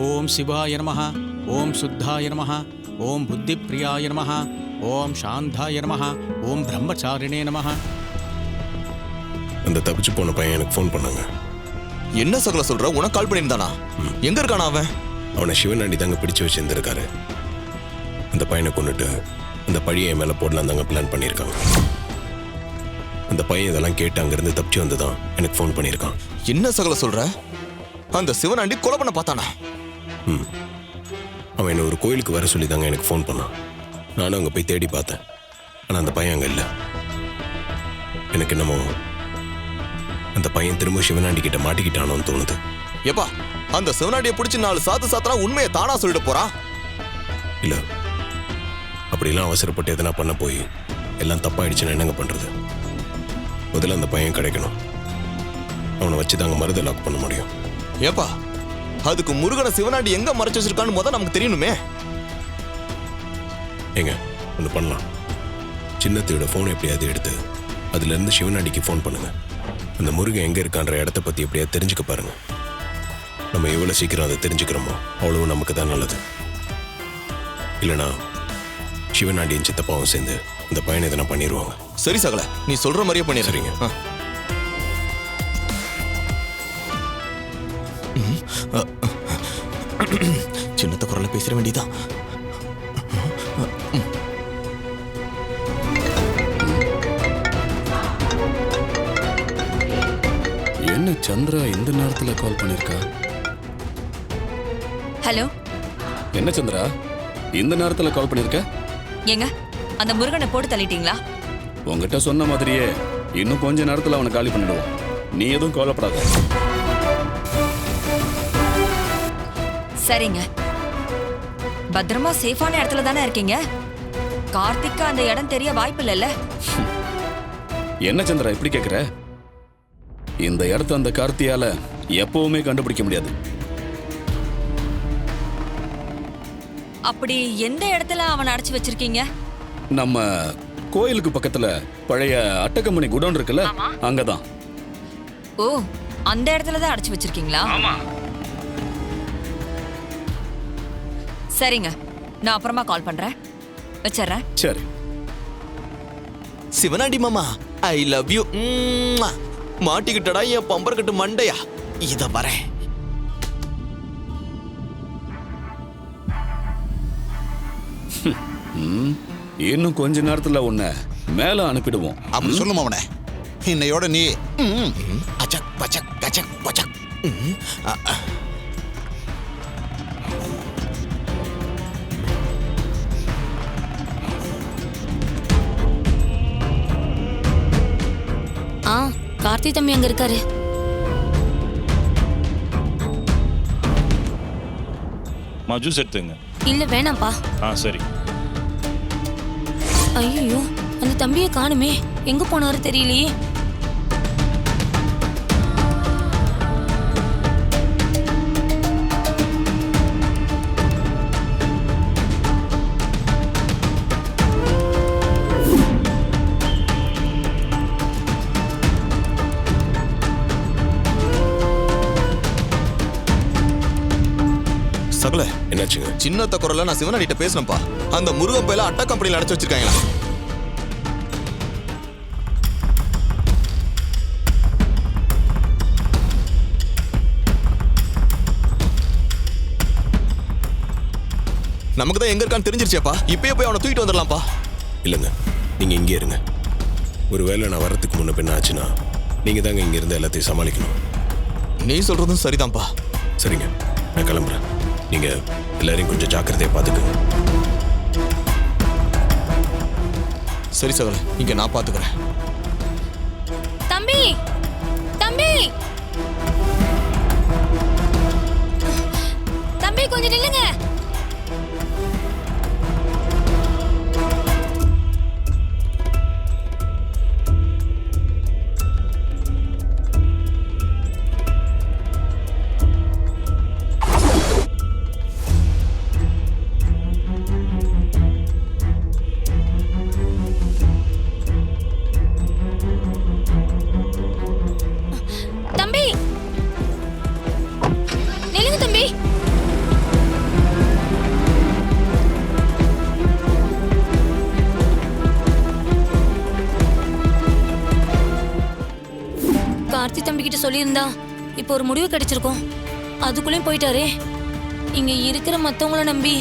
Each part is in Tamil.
ஓம் சிவாய நமஹ, ஓம் சுத்தாய நமஹ, ஓம் புத்திப்பிரியாய நமஹ, ஓம் சாந்தாய நமஹ, ஓம் பிரம்மச்சாரிணே நமஹ. அந்த தப்பிச்சு போன பையன் எனக்கு ஃபோன் பண்ணாங்க. என்ன சகல சொல்ற? உனக்கு கால் பண்ணியிருந்தானா? எங்க இருக்கானா அவன்? அவனை சிவனாண்டி தாங்க பிடிச்சு வச்சிருந்திருக்காரு. அந்த பையனை கொண்டுட்டு அந்த பழியை என் மேலே போடலாம் தாங்க பிளான் பண்ணியிருக்காங்க. அந்த பையன் இதெல்லாம் கேட்டு அங்கேருந்து தப்பிச்சு வந்து தான் எனக்கு ஃபோன் பண்ணியிருக்கான். என்ன சகல சொல்ற? அந்த சிவனாண்டி கொலை பண்ண பார்த்தானா? அவன் என்னை ஒரு கோயிலுக்கு வர சொல்லி தாங்க எனக்கு ஃபோன் பண்ணான். நானும் அங்கே போய் தேடி பார்த்தேன். ஆனால் அந்த பையன் அங்கே இல்லை. எனக்கு என்னமோ அந்த பையன் திரும்ப சிவனாண்டி கிட்ட மாட்டிக்கிட்டானோன்னு தோணுது. எப்பா, அந்த சிவனாண்டியை பிடிச்சி 4 சாத்து சாத்தனா உண்மையை தானா சொல்லிட்டு போறான்? இல்லை, அப்படிலாம் அவசரப்பட்டு எதனா பண்ண போய் எல்லாம் தப்பாயிடுச்சுன்னா என்னங்க பண்ணுறது? முதல்ல அந்த பையன் கிடைக்கணும். அவனை வச்சு தாங்க மருதை லாக் பண்ண முடியும். ஏப்பா, அதுக்கு முருகனை சிவனாண்டி எங்க மறைச்சு வச்சிருக்கான்னு முதல்ல நமக்கு தெரியணுமே. ஏங்க ஒன்று பண்ணலாம். சின்னத்தையோட ஃபோனை எப்படியாவது எடுத்து அதுலேருந்து சிவனாண்டிக்கு ஃபோன் பண்ணுங்க. அந்த முருகன் எங்கே இருக்கான்ற இடத்த பற்றி எப்படியாவது தெரிஞ்சுக்க பாருங்க. நம்ம எவ்வளோ சீக்கிரம் அதை தெரிஞ்சுக்கிறோமோ அவ்வளவு நமக்கு தான் நல்லது. இல்லைனா சிவனாண்டியின் சித்தப்பாவும் சேர்ந்து இந்த பையனை எதனா பண்ணிடுவாங்க. சரி சகல, நீ சொல்ற மாதிரியே பண்ணிடுறீங்க. சின்னத்த குரல்ல பேசிட வேண்டியதான். என்ன சந்திரா இந்த நேரத்துல கால் பண்ணிருக்கா? ஹலோ. என்ன சந்திரா இந்த நேரத்துல கால் பண்ணிருக்க? ஏங்க, அந்த முருகனை போட்டு தள்ளிட்டீங்களா? உங்ககிட்ட சொன்ன மாதிரியே இன்னும் கொஞ்ச நேரத்துல அவனை காலி பண்ணிடுவோம். நீ எதுவும் கவலைப்படாத. சரிங்க. பத்திரமா சேஃபான இடத்துல தானே இருக்கீங்க? கார்த்திக்கு அந்த இடம் தெரிய வாய்ப்பு இல்லைல்ல? என்ன சந்திரா இப்படி கேக்குற? இந்த இடத்த அந்த கார்த்தியால எப்பவுமே கண்டுபிடிக்க முடியாது. அப்படி எந்த இடத்துல அவனை அடைச்சு வச்சிருக்கீங்க? நம்ம கோயிலுக்கு பக்கத்துல பழைய அட்டகம்பெனி குடோன் இருக்குல்ல, அங்கதான். ஓ, அந்த இடத்துல தான் அடைச்சு வச்சிருக்கீங்களா? சரிங்க, நான் அப்புறமா கால் பண்றேன். வச்சிடுறேன். சரி. சிவனாண்டி மாமா, ஐ லவ் யூ. மாட்டிக்கிட்டடா என் பம்பர்கட்டு மண்டையா. இத வரேன். இன்னும் கொஞ்ச நேரத்துல உன்னை மேல அனுப்பிடுவோம். அப்படி சொல்லுமா அவனை. இன்னையோட நீ அச்சக் பச்சக் கச்சக் பச்சக். கார்த்தி தம்பி அங்க இருக்காரு. ஜூஸ் எடுத்துங்க. இல்ல வேணாம்ப்பா. சரி. ஐயோ, அந்த தம்பியை காணுமே. எங்க போனாரு தெரியலையே. சகல, என்னாச்சுங்க? சின்னத்த குரல்ல நான் சிவனாண்டிட்ட பேசணும்பா. அந்த முருகன் பையில அட்டா கம்பெனில அடைச்சு வச்சிருக்காங்களா? நமக்கு தான் எங்க இருக்கான்னு தெரிஞ்சிருச்சேப்பா. இப்பயே போய் அவனை தூக்கிட்டு வந்துடலாம்ப்பா. இல்லைங்க, நீங்க இங்கே இருங்க. ஒருவேளை நான் வரத்துக்கு முன்ன பின்ன ஆச்சுன்னா நீங்க தாங்க இங்க இருந்து எல்லாத்தையும் சமாளிக்கணும். நீ சொல்றதும் சரிதான்ப்பா. சரிங்க, நான் கிளம்புறேன். நீங்க எல்லாரையும் கொஞ்சம் ஜாக்கிரதையா பாத்துக்கோங்க. சரி சகல, இங்க நான் பாத்துக்கிறேன். தம்பி, தம்பி, தம்பி கொஞ்சம் நில்லுங்க. தம்பி கிட்ட சொல்லியிருந்தா இப்போ ஒரு முடிவு கிடைச்சிருக்கும். அதுக்குள்ளேயும் போயிட்டாரே. இங்க இருக்கிற மத்தவங்கள நம்பி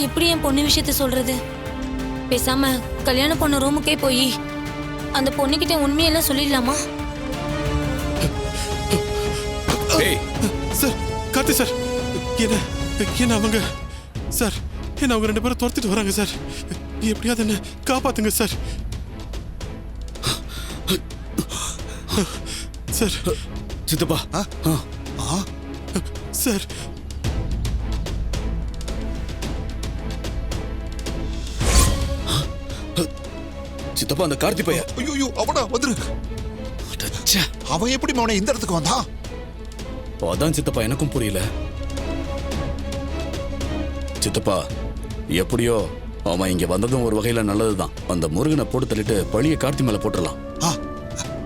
எப்படி என் பொண்ணு விஷயத்த சொல்றது? பேசாம கல்யாண பொண்ணு ரூமுக்கே போய் அந்த பொண்ணுகிட்ட உண்மையெல்லாம் சொல்லிடலாமா? சார் கார்த்தி சார், என்ன அவங்க சார், என்ன அவங்க 2 பேரும் துரத்திட்டு வராங்க சார். எப்படியாவது என்ன காப்பாத்துங்க சார். சார் சித்தப்பா சார், சித்தப்பா அந்த கார்த்தி பைய ஐயோ அவனா வந்துரு. அவன் எப்படி மவனே இந்த இடத்துக்கு வந்தான்? அதான் சித்தப்பா எனக்கும் புரியல. சித்தப்பா எப்படியோ அவன் இங்க வந்ததும் ஒரு வகையில நல்லதுதான். அந்த முருகனை போட்டு தள்ளிட்டு பழிய கார்த்தி மேல போட்டுடலாம்.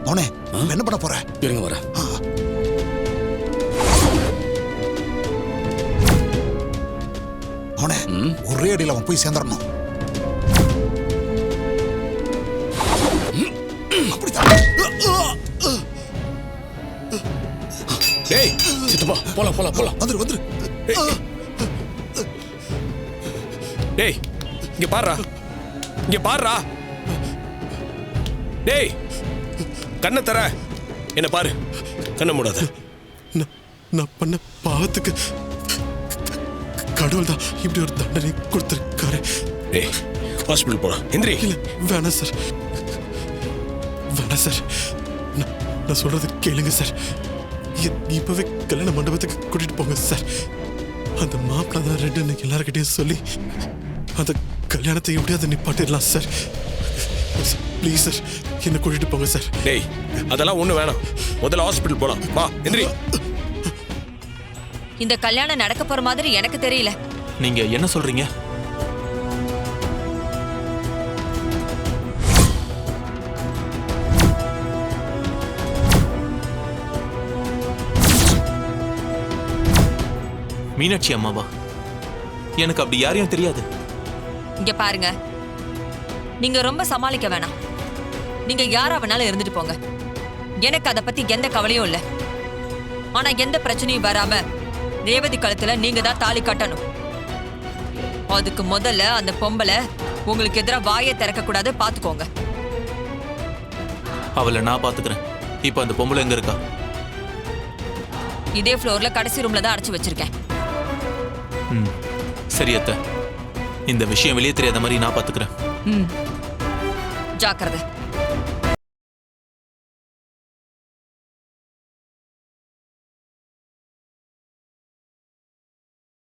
மவனே என்ன பண்ண போற? இருங்க வர. மவனே ஒரே அடியில் அவன் போய் சேர்ந்துடணும். டேய் சித்தப்பா போலாம் போலாம் போலாம். வந்துரு வந்துரு. டேய் இங்க பாருடா, இங்க பாருடா. டேய் கண்ணை தர, என்ன பாரு, கண்ணை மூடாத. நான் பண்ண பாவத்துக்கு கடவுள் தான் இப்படி ஒரு தண்டனை கொடுத்துருக்காரு. டேய் ஹாஸ்பிட்டல் போலாம். எந்திரி. இல்ல வேணாம் சார், வேணாம் சார். நான் சொல்றது கேளுங்க சார். இப்பவே கல்யாண மண்டபத்துக்கு கூட்டிட்டு போங்க சார். அந்த மாப்பிள்ள தான் ரெண்டுன்னு எல்லார்கிட்டையும் சொல்லி அந்த கல்யாணத்தை எப்படியாவது நிப்பாட்டிடலாம் சார். ப்ளீஸ் சார், என்ன கூட்டிட்டு போங்க சார். டேய் அதெல்லாம் ஒண்ணு வேணாம், முதல்ல ஹாஸ்பிட்டல் போலாம். வா எந்திரி. இந்த கல்யாணம் நடக்க போற மாதிரி எனக்கு தெரியல. நீங்க என்ன சொல்றீங்க? மீனாட்சி அம்மாவா? எனக்கு அப்படி யாரையும் தெரியாது. இங்க பாருங்க, நீங்க ரொம்ப சமாளிக்க வேணாம். நீங்க யாரா வேணாலும் இருந்துட்டு போங்க. எனக்கு அதை பத்தி எந்த கவலையும் இல்ல. ஆனா எந்த பிரச்சனையும் வராம ரேவதி கழுத்துல நீங்க தான் தாலி கட்டணும். அதுக்கு முதல்ல அந்த பொம்பளை உங்களுக்கு எதிராக வாயை திறக்க கூடாது, பாத்துக்கோங்க. அவளை நான் பாத்துக்கிறேன். இப்ப அந்த பொம்பளை எங்க இருக்கா? இதே ஃப்ளோர்ல கடைசி ரூம்ல தான் அடைச்சு வச்சிருக்கேன். சரி அத்தை, இந்த விஷயம் வெளியே தெரியாத மாதிரி நான் பாத்துக்கிறேன். ஜாக்கிரதை.